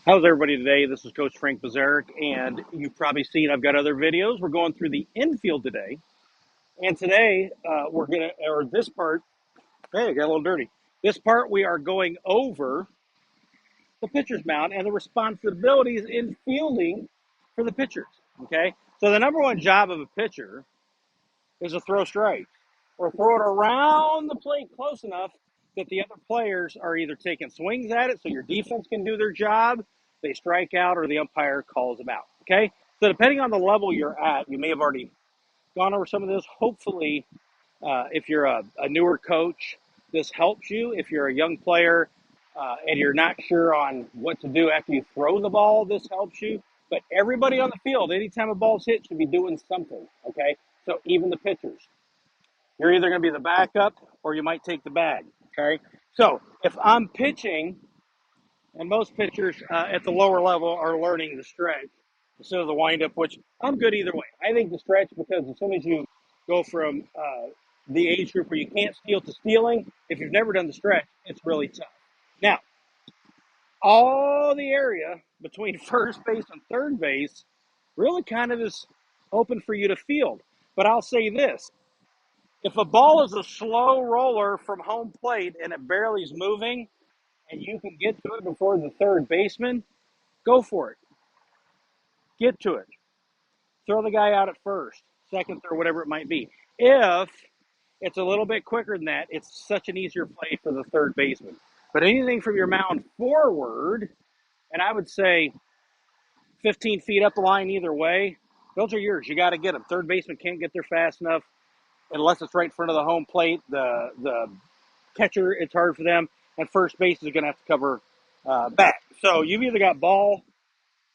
How's everybody today? This is Coach Frank Bisarek, and you've probably seen I've got other videos. We're going through the infield today, and today this part, hey, it got a little dirty. This part, we are going over the pitcher's mound and the responsibilities in fielding for the pitchers. Okay, so the number one job of a pitcher is to throw strikes or throw it around the plate close enough that the other players are either taking swings at it so your defense can do their job, they strike out, or the umpire calls them out. Okay? So depending on the level you're at, you may have already gone over some of this. Hopefully, if you're a newer coach, this helps you. If you're a young player and you're not sure on what to do after you throw the ball, this helps you. But everybody on the field, anytime a ball's hit, should be doing something. Okay? So even the pitchers. You're either going to be the backup or you might take the bag. Okay? So if I'm pitching, and most pitchers at the lower level are learning the stretch instead of the windup, which I'm good either way. I think the stretch, because as soon as you go from the age group where you can't steal to stealing, if you've never done the stretch, it's really tough. Now, all the area between first base and third base really kind of is open for you to field. But I'll say this. If a ball is a slow roller from home plate and it barely is moving and you can get to it before the third baseman, go for it. Get to it. Throw the guy out at first, second, third, whatever it might be. If it's a little bit quicker than that, it's such an easier play for the third baseman. But anything from your mound forward, and I would say 15 feet up the line either way, those are yours. You got to get them. Third baseman can't get there fast enough unless it's right in front of the home plate. The catcher, it's hard for them, and first base is going to have to cover back. So you've either got ball,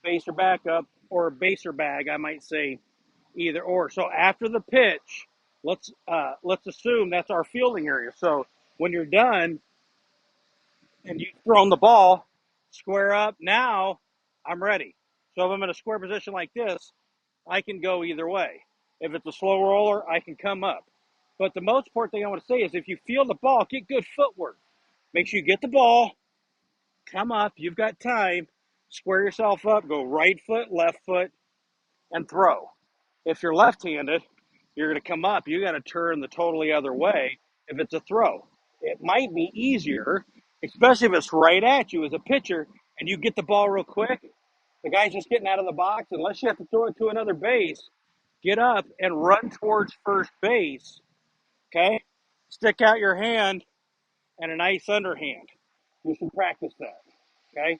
base or backup, or base or bag. I might say either or. So after the pitch, let's assume that's our fielding area. So when you're done and you've thrown the ball, square up. Now I'm ready. So if I'm in a square position like this, I can go either way. If it's a slow roller, I can come up. But the most important thing I want to say is if you feel the ball, get good footwork. Make sure you get the ball, come up, you've got time, square yourself up, go right foot, left foot, and throw. If you're left-handed, you're going to come up, you got to turn the totally other way if it's a throw. It might be easier, especially if it's right at you as a pitcher, and you get the ball real quick. The guy's just getting out of the box, unless you have to throw it to another base, get up and run towards first base, okay? Stick out your hand and a nice underhand. You should practice that, okay?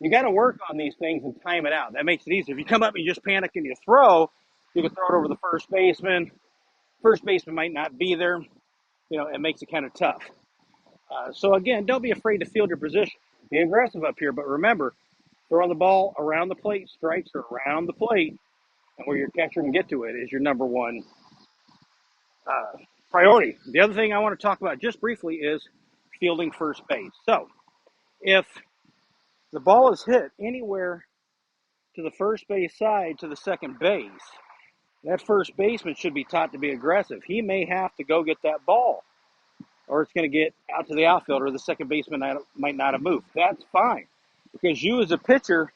You got to work on these things and time it out. That makes it easier. If you come up and you just panic and you throw, you can throw it over the first baseman. First baseman might not be there. You know, it makes it kind of tough. So again, don't be afraid to field your position. Be aggressive up here, but remember, throwing the ball around the plate, strikes are around the plate, and where your catcher can get to it is your number one priority. The other thing I want to talk about just briefly is fielding first base. So if the ball is hit anywhere to the first base side to the second base, that first baseman should be taught to be aggressive. He may have to go get that ball, or it's going to get out to the outfield, or the second baseman might not have moved. That's fine, because you as a pitcher,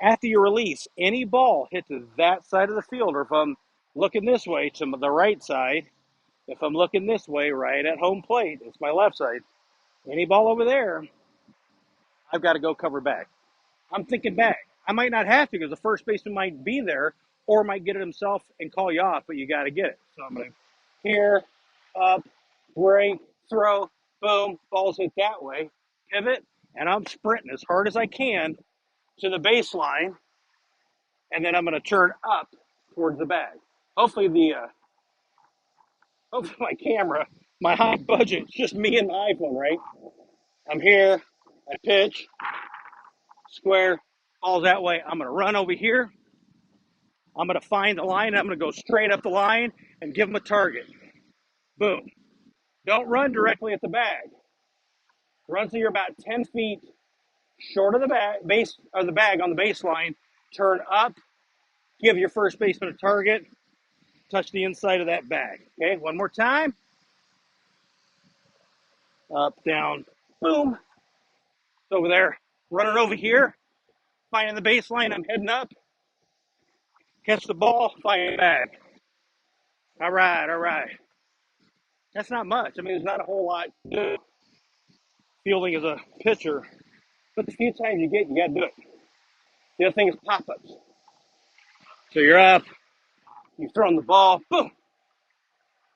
after you release any ball hit to that side of the field, or if I'm looking this way to the right side, if I'm looking this way right at home plate, it's my left side, any ball over there, I've got to go cover back. I'm thinking back. I might not have to because the first baseman might be there or might get it himself and call you off, but you got to get it. So I'm going to here, up, break, throw, boom, ball's hit that way, pivot, and I'm sprinting as hard as I can to the baseline, and then I'm going to turn up towards the bag. Hopefully hopefully my camera, my high budget, it's just me and my iPhone, right? I'm here, I pitch, square, ball's that way. I'm going to run over here. I'm going to find the line. I'm going to go straight up the line and give them a target. Boom. Don't run directly at the bag. Run so you're about 10 feet short of the bag on the baseline. Turn up. Give your first baseman a target. Touch the inside of that bag. Okay, one more time. Up, down, boom. It's over there. Running over here. finding the baseline, I'm heading up, catch the ball, fire it back. All right, all right. That's not much. I mean, there's not a whole lot to do fielding as a pitcher, but the few times you get, you got to do it. The other thing is pop-ups. So you're up, you've thrown the ball, boom.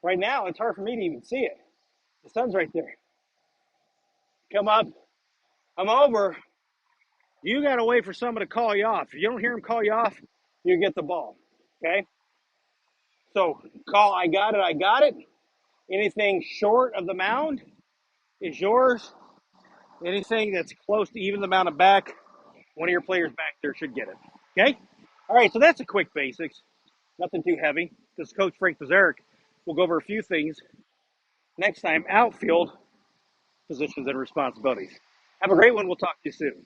Right now, it's hard for me to even see it. The sun's right there. Come up, I'm over. You got to wait for someone to call you off. If you don't hear them call you off, you get the ball. Okay? So call, I got it, I got it. Anything short of the mound is yours. Anything that's close to even the mound of back, one of your players back there should get it. Okay? All right, so that's a quick basics. Nothing too heavy. This is Coach Frank Bisarek. We'll go over a few things next time. Outfield positions and responsibilities. Have a great one. We'll talk to you soon.